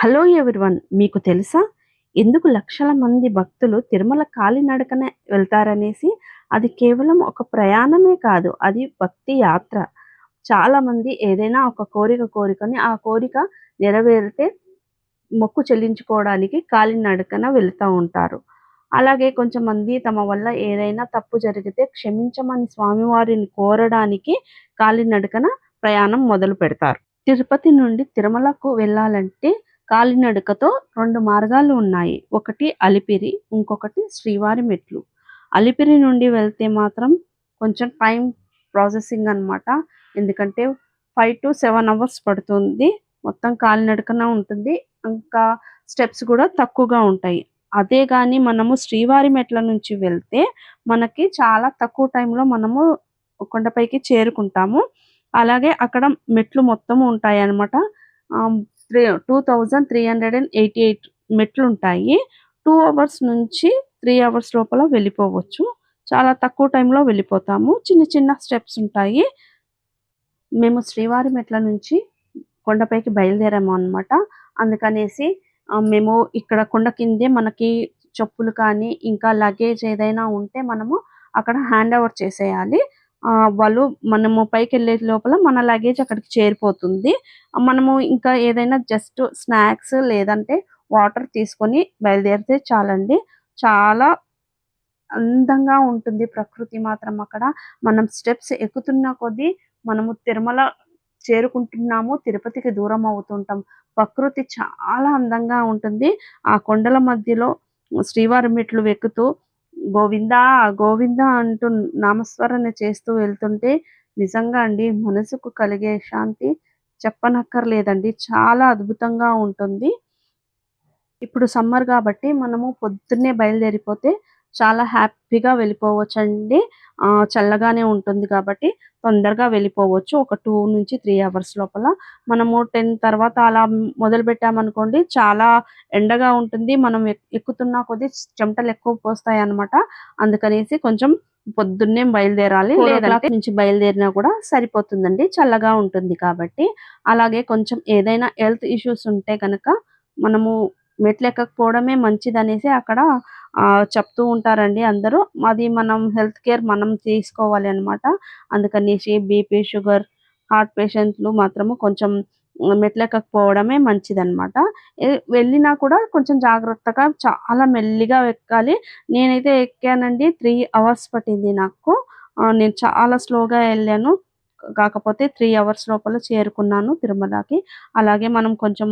Hello everyone, మీకు తెలుసా ఎందుకు లక్షల మంది భక్తులు తిరుమల కాలినడకనే వెళ్తారనేసి? అది కేవలం ఒక ప్రయాణమే కాదు, అది భక్తి యాత్ర. చాలామంది ఏదైనా ఒక కోరికని ఆ కోరిక నెరవేరితే మొక్కు చెల్లించుకోవడానికి కాలినడకన వెళ్తా ఉంటారు. అలాగే కొంచెంమంది తమ వల్ల ఏదైనా తప్పు జరిగితే క్షమించమని స్వామివారిని కోరడానికి కాలినడకన ప్రయాణం మొదలుపెడతారు. తిరుపతి నుండి తిరుమలకు వెళ్ళాలంటే కాలినడకతో 2 మార్గాలు ఉన్నాయి. ఒకటి అలిపిరి, ఇంకొకటి శ్రీవారి మెట్లు. అలిపిరి నుండి వెళ్తే మాత్రం కొంచెం టైం ప్రాసెసింగ్ అన్నమాట. ఎందుకంటే 5-7 అవర్స్ పడుతుంది. మొత్తం కాలినడకన ఉంటుంది. ఇంకా స్టెప్స్ కూడా తక్కువగా ఉంటాయి. అదే గాని మనము శ్రీవారి మెట్ల నుంచి వెళ్తే మనకి చాలా తక్కువ టైంలో మనము కొండపైకి చేరుకుంటాము. అలాగే అక్కడ మెట్లు మొత్తం ఉంటాయన్నమాట. 2388 మెట్లుంటాయి. 2 అవర్స్ నుంచి 3 అవర్స్ లోపల వెళ్ళిపోవచ్చు. చాలా తక్కువ టైంలో వెళ్ళిపోతాము. చిన్న చిన్న స్టెప్స్ ఉంటాయి. మేము శ్రీవారి మెట్ల నుంచి కొండపైకి బయలుదేరాము అన్నమాట. అందుకనేసి మేము ఇక్కడ కొండ కిందే మనకి చెప్పులు కానీ, ఇంకా లగేజ్ ఏదైనా ఉంటే మనము అక్కడ హ్యాండ్ ఓవర్ చేసేయాలి. వాళ్ళు మనము పైకెళ్ళే లోపల మన లగేజ్ అక్కడికి చేరిపోతుంది. మనము ఇంకా ఏదైనా జస్ట్ స్నాక్స్ లేదంటే వాటర్ తీసుకొని బయలుదేరితే చాలండి. చాలా అందంగా ఉంటుంది ప్రకృతి మాత్రం అక్కడ. మనం స్టెప్స్ ఎక్కుతున్న కొద్దీ మనము తిరుమల చేరుకుంటున్నాము, తిరుపతికి దూరం అవుతుంటాం. ప్రకృతి చాలా అందంగా ఉంటుంది. ఆ కొండల మధ్యలో శ్రీవారి మెట్లు ఎక్కుతూ గోవిందా గోవిందా అంటూ నామస్మరణ చేస్తూ వెళ్తుంటే నిజంగా అండి మనసుకు కలిగే శాంతి చెప్పనక్కర్లేదండి. చాలా అద్భుతంగా ఉంటుంది. ఇప్పుడు సమ్మర్ కాబట్టి మనము పొద్దున్నే బయలుదేరిపోతే చాలా హ్యాపీగా వెళ్ళిపోవచ్చండి. చల్లగానే ఉంటుంది కాబట్టి తొందరగా వెళ్ళిపోవచ్చు. ఒక 2-3 అవర్స్ లోపల. మనము 10 తర్వాత అలా మొదలుపెట్టామనుకోండి, చాలా ఎండగా ఉంటుంది. మనం ఎక్కుతున్న కొద్దీ చెమటలు ఎక్కువ పోస్తాయన్నమాట. అందుకనేసి కొంచెం పొద్దున్నే బయలుదేరాలి. 4:00 నుంచి బయలుదేరినా కూడా సరిపోతుందండి. చల్లగా ఉంటుంది కాబట్టి. అలాగే కొంచెం ఏదైనా హెల్త్ ఇష్యూస్ ఉంటే గనక మనము మెట్లెక్కకపోవడమే మంచిదనేసి అక్కడ చెప్తూ ఉంటారండి అందరూ. అది మనం హెల్త్ కేర్ మనం తీసుకోవాలి అన్నమాట. అందుకనేసి బీపీ, షుగర్, హార్ట్ పేషెంట్లు మాత్రము కొంచెం మెట్లెక్కకపోవడమే మంచిదన్నమాట. వెళ్ళినా కూడా కొంచెం జాగ్రత్తగా చాలా మెల్లిగా ఎక్కాలి. నేనైతే ఎక్కానండి. 3 అవర్స్ పట్టింది నాకు. నేను చాలా స్లోగా ఎళ్ళాను. కాకపోతే 3 అవర్స్ లోపల చేరుకున్నాను తిరుమలకి. అలాగే మనం కొంచెం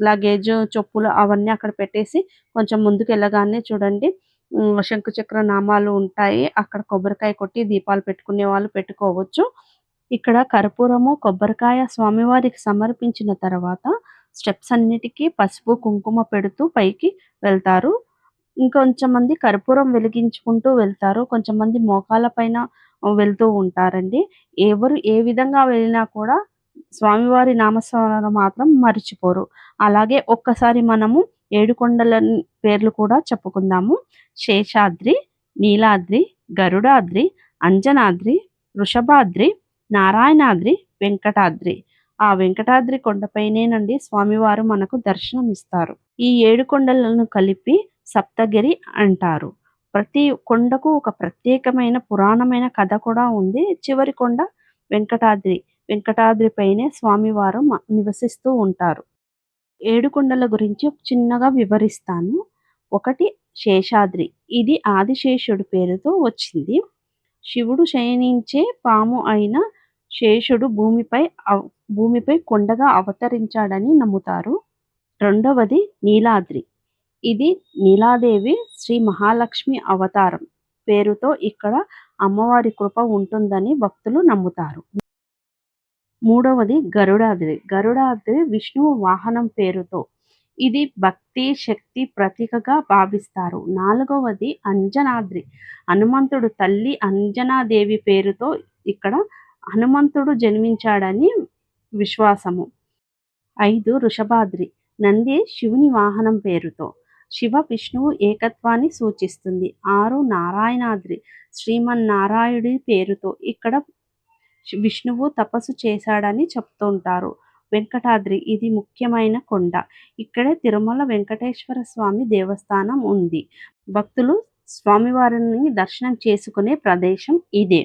లగేజ్, చెప్పులు అవన్నీ అక్కడ పెట్టేసి కొంచెం ముందుకెళ్ళగానే చూడండి శంకు చక్ర నామాలు ఉంటాయి. అక్కడ కొబ్బరికాయ కొట్టి దీపాలు పెట్టుకునే వాళ్ళు పెట్టుకోవచ్చు. ఇక్కడ కర్పూరము, కొబ్బరికాయ స్వామివారికి సమర్పించిన తర్వాత స్టెప్స్ అన్నిటికీ పసుపు, కుంకుమ పెడుతూ పైకి వెళ్తారు. ఇంకొంచెం మంది కర్పూరం వెలిగించుకుంటూ వెళ్తారు. కొంచెంమంది మోకాళ్ళ పైన వెళ్తూ ఉంటారండి. ఎవరు ఏ విధంగా వెళ్ళినా కూడా స్వామివారి నామస్మరణ మాత్రం మర్చిపోరు. అలాగే ఒక్కసారి మనము 7 కొండల పేర్లు కూడా చెప్పుకుందాము. శేషాద్రి, నీలాద్రి, గరుడాద్రి, అంజనాద్రి, వృషభాద్రి, నారాయణాద్రి, వెంకటాద్రి. ఆ వెంకటాద్రి కొండపైనేనండి స్వామివారు మనకు దర్శనమిస్తారు. ఈ 7 కొండలను కలిపి సప్తగిరి అంటారు. ప్రతి కొండకు ఒక ప్రత్యేకమైన పురాణమైన కథ కూడా ఉంది. చివరి కొండ వెంకటాద్రి. వెంకటాద్రి పైనే స్వామివారు నివసిస్తూ ఉంటారు. 7 కొండల గురించి చిన్నగా వివరిస్తాను. ఒకటి శేషాద్రి. ఇది ఆదిశేషుడి పేరుతో వచ్చింది. శివుడు శయనించే పాము అయిన శేషుడు భూమిపై కొండగా అవతరించాడని నమ్ముతారు. రెండవది నీలాద్రి. ఇది నీలాదేవి శ్రీ మహాలక్ష్మి అవతారం పేరుతో ఇక్కడ అమ్మవారి కృప ఉంటుందని భక్తులు నమ్ముతారు. మూడవది గరుడాద్రి. గరుడాద్రి విష్ణువు వాహనం పేరుతో. ఇది భక్తి, శక్తి ప్రతీకగా భావిస్తారు. నాలుగవది అంజనాద్రి. హనుమంతుడు తల్లి అంజనాదేవి పేరుతో ఇక్కడ హనుమంతుడు జన్మించాడని విశ్వాసము. 5 వృషభాద్రి. నంది శివుని వాహనం పేరుతో. శివ విష్ణువు ఏకత్వాన్ని సూచిస్తుంది. 6 నారాయణాద్రి. శ్రీమన్నారాయుడి పేరుతో. ఇక్కడ విష్ణువు తపస్సు చేశాడని చెప్తుంటారు. వెంకటాద్రి ఇది ముఖ్యమైన కొండ. ఇక్కడే తిరుమల వెంకటేశ్వర స్వామి దేవస్థానం ఉంది. భక్తులు స్వామివారిని దర్శనం చేసుకునే ప్రదేశం ఇదే.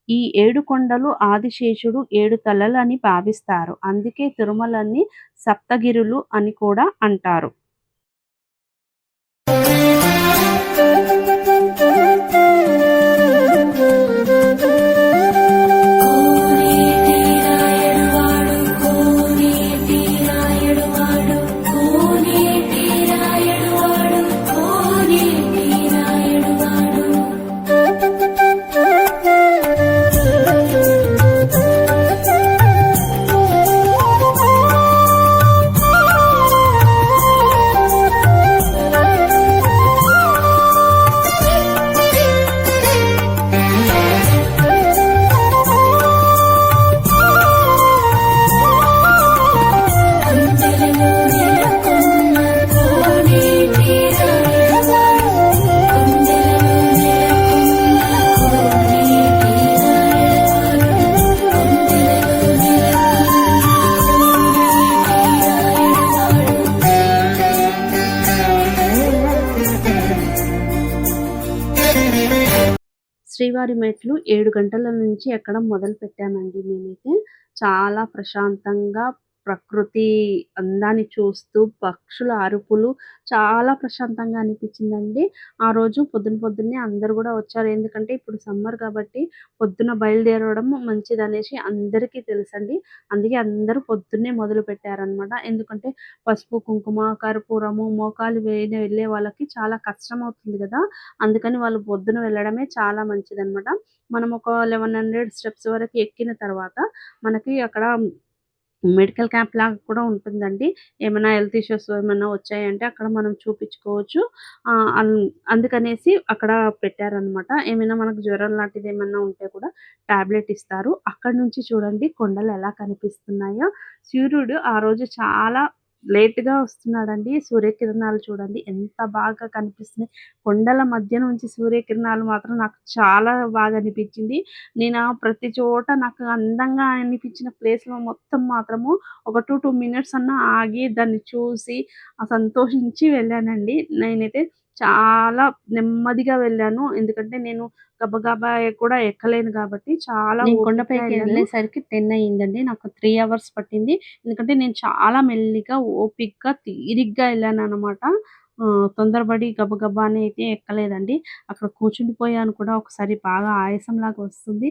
ఈ 7 కొండలు ఆదిశేషుడు 7 తలలు అని భావిస్తారు. అందుకే తిరుమలని సప్తగిరులు అని కూడా అంటారు. శ్రీవారి మెట్లు 7 గంటల నుంచి ఎక్కడం మొదలుపెట్టామండి మేమైతే. చాలా ప్రశాంతంగా ప్రకృతి అందాన్ని చూస్తూ, పక్షుల అరుపులు చాలా ప్రశాంతంగా అనిపించిందండి. ఆ రోజు పొద్దున్నే అందరూ గూడా వచ్చారు. ఎందుకంటే ఇప్పుడు సమ్మర్ కాబట్టి పొద్దున బయలుదేరడం మంచిదనేసి అందరికీ తెలుసండి. అందుకే అందరూ పొద్దున్నే మొదలుపెట్టారనమాట. ఎందుకంటే పసుపు, కుంకుమ, కర్పూరము, మోకాలు వెళ్ళే వాళ్ళకి చాలా కష్టమవుతుంది గదా! అందుకని వాళ్ళు పొద్దున వెళ్ళడమే చాలా మంచిదనమాట. మనం ఒక 1100 స్టెప్స్ వరకు ఎక్కిన తర్వాత మనకి అక్కడ మెడికల్ క్యాంప్ లాగా కూడా ఉంటుందండి. ఏమైనా హెల్త్ ఇష్యూస్ ఏమన్నా వచ్చాయంటే అక్కడ మనం చూపించుకోవచ్చు. అందుకనేసి అక్కడ పెట్టారనమాట. ఏమైనా మనకు జ్వరం లాంటిది ఏమన్నా ఉంటే కూడా టాబ్లెట్ ఇస్తారు. అక్కడి నుంచి చూడండి కొండలు ఎలా కనిపిస్తున్నాయో. సూర్యుడు ఆ రోజు చాలా లేట్‌గా వస్తున్నాడండి. సూర్యకిరణాలు చూడండి ఎంత బాగా కనిపిస్తున్నాయి. కొండల మధ్య నుంచి సూర్యకిరణాలు మాత్రం నాకు చాలా బాగా అనిపించింది. నేను ప్రతి చోట నాకు అందంగా అనిపించిన ప్లేస్‌లో మొత్తం మాత్రము ఒక 2 మినిట్స్ అన్నా ఆగి దాన్ని చూసి సంతోషించి వెళ్ళానండి. నేనైతే చాలా నెమ్మదిగా వెళ్ళాను. ఎందుకంటే నేను గబగబా కూడా ఎక్కలేను కాబట్టి చాలా నేను కొండపైకి వెళ్ళేసరికి 10 అయిందండి. నాకు 3 అవర్స్ పట్టింది. ఎందుకంటే నేను చాలా మెల్లిగా, ఓపికగా, తీరిగ్గా ఎళ్ళాననమాట. తొందరపడి గబగబా అని అయితే ఎక్కలేదండి. అక్కడ కూర్చుండిపోయాను కూడా ఒకసారి బాగా ఆయాసంలాగా వస్తుంది.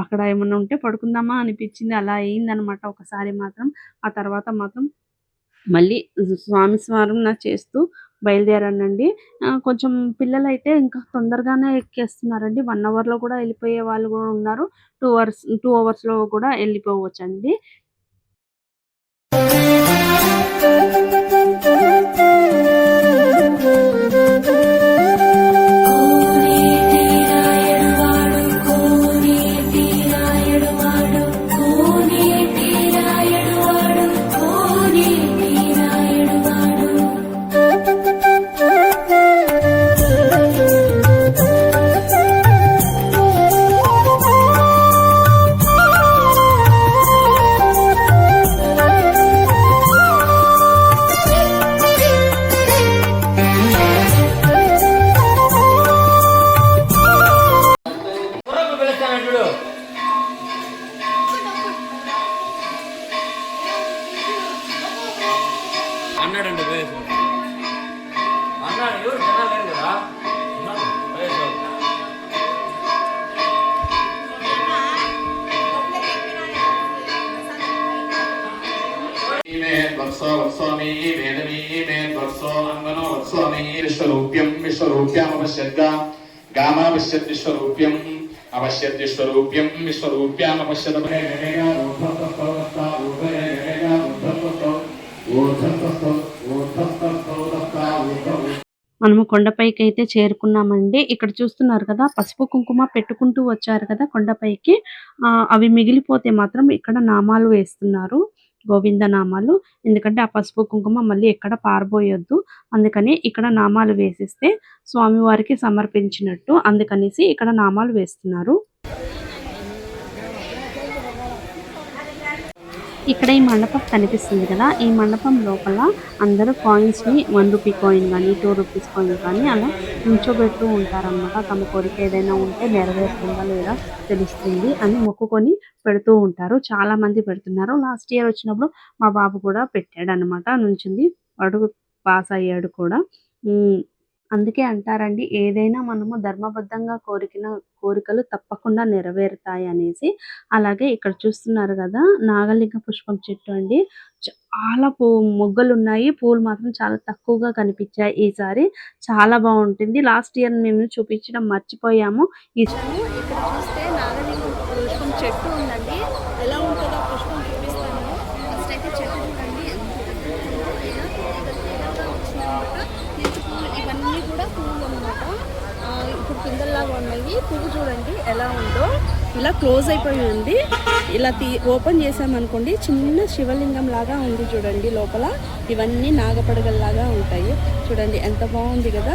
అక్కడ ఏమన్నా ఉంటే పడుకుందామా అనిపించింది. అలా అయిందనమాట ఒకసారి మాత్రం. ఆ తర్వాత మాత్రం మళ్ళీ స్వామి స్మరణ చేస్తూ బయలుదేరానండి. కొంచెం పిల్లలైతే ఇంకా తొందరగానే ఎక్కేస్తున్నారండి. 1 అవర్‌లో కూడా ఎళ్ళిపోయే వాళ్ళు గూడా ఉన్నారు. 2 అవర్స్‌లో కూడా ఎళ్ళిపోవచ్చండి. అన్నాడండి వయసు అన్నాడు ఎవరు జనాలు లేరు కదా వయసు वत्सोमी वेदमी वत्सो अंगनो वत्सोमी विश्वरूप्यम अवश्यद्गा गामा पश्यत् विश्वरूप्यम अवश्यत् विश्वरूप्यम विश्वरूप्याम अवश्यत् మనము కొండపైకి అయితే చేరుకున్నామండి. ఇక్కడ చూస్తున్నారు కదా పసుపు కుంకుమ పెట్టుకుంటూ వచ్చారు కదా కొండపైకి. అవి మిగిలిపోతే మాత్రం ఇక్కడ నామాలు వేస్తున్నారు. గోవింద నామాలు. ఎందుకంటే ఆ పసుపు కుంకుమ మళ్ళీ ఎక్కడ పారబోయొద్దు. అందుకని ఇక్కడ నామాలు వేసిస్తే స్వామివారికి సమర్పించినట్టు. అందుకనేసి ఇక్కడ నామాలు వేస్తున్నారు. ఇక్కడ ఈ మండపం కనిపిస్తుంది కదా, ఈ మండపం లోపల అందరూ కాయిన్స్‌ని 1 రూపీ కాయిన్ గానీ, 2 రూపీస్ కాయిన్ గానీ అలా నుంచోబెడుతూ ఉంటారనమాట. తమ కోరిక ఏదైనా ఉంటే నెరవేరుతుందా లేదా తెలుస్తుంది అని మొక్కుకొని పెడుతూ ఉంటారు. చాలా మంది పెడుతున్నారు. లాస్ట్ ఇయర్ వచ్చినప్పుడు మా బాబు కూడా పెట్టాడనమాట. నుంచుంది. వాడు పాస్ అయ్యాడు కూడా. హ్మ్. అందుకే అంటారండి, ఏదైనా మనము ధర్మబద్ధంగా కోరికలు తప్పకుండా నెరవేరుతాయనేసి. అలాగే ఇక్కడ చూస్తున్నారు గదా! నాగలింగ పుష్పం చెట్టు అండి. చాలా మొగ్గలున్నాయి. పూలు మాత్రం చాలా తక్కువగా కనిపించాయి ఈసారి. చాలా బావుంటుంది. లాస్ట్ ఇయర్ మేము చూపించడం మర్చిపోయాము. ఇక్కడ చూస్తే నాగలింగం పుష్పం చెట్టు ఉందండి. ఎలా ఉంటదో పుష్పం చూపిస్తాను. ఫస్ట్ అయితే చెట్టు చూడండి ఎంత పెద్దగా ఉందో. ఇలా తీగగా వచ్చిందనమాట. ఇవన్నీ కూడా పువ్వులు అనమాట. ఇప్పుడు పిందెల్లాగా ఉన్నాయి. పువ్వు చూడండి ఎలా ఉందో. ఇలా క్లోజ్ అయిపోయి ఉంది. ఇలా ఓపెన్ చేసామనుకోండి చిన్న శివలింగం లాగా ఉంది చూడండి లోపల. ఇవన్నీ నాగపడగల్లాగా ఉంటాయి. చూడండి ఎంత బాగుంది కదా.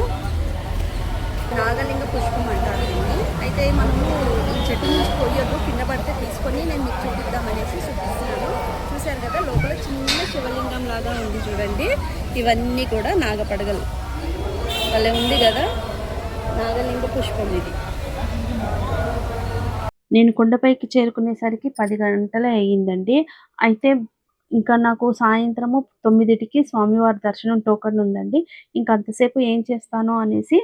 నాగలింగ పుష్పం అంటారు దీన్ని. అయితే మనము ఈ చెట్టు నుంచి కొయ్యొద్దు, కింద పడితే తీసుకొని నేను మీకు చూపిద్దామనేసి చూపిస్తున్నాను. చూశారు కదా లోపల చిన్న శివలింగం లాగా ఉంది చూడండి. ఇవన్నీ కూడా నాగపడగలు. భలే ఉంది కదా నాగలింగ పుష్పం ఇది. నేను కొండపైకి చేరుకునేసరికి 10 గంటలే అయ్యిందండి. అయితే ఇంకా నాకు సాయంత్రము 9కి స్వామివారి దర్శనం టోకెన్ ఉందండి. ఇంక అంతసేపు ఏం చేస్తానో అనేసి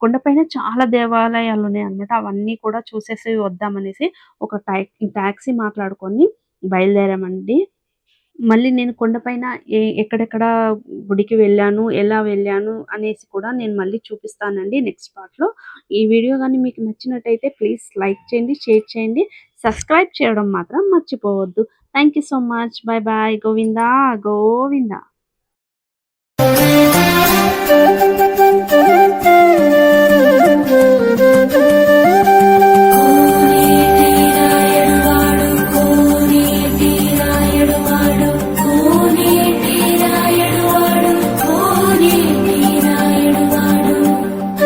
కొండపైన చాలా దేవాలయాలున్నాయన్నమాట. అవన్నీ కూడా చూసేసి వద్దామనేసి ఒక టాక్సీ మాట్లాడుకొని బయలుదేరామండి. మళ్ళీ నేను కొండపైన ఎక్కడెక్కడ గుడికి వెళ్ళాను, ఎలా వెళ్ళాను అనేసి కూడా నేను మళ్ళీ చూపిస్తానండి నెక్స్ట్ పార్ట్‌లో. ఈ వీడియో గాని మీకు నచ్చినట్టయితే ప్లీజ్ లైక్ చేయండి, షేర్ చేయండి, సబ్స్క్రైబ్ చేయడం మాత్రం మర్చిపోవద్దు. Thank you so much. By by. Govinda Govinda.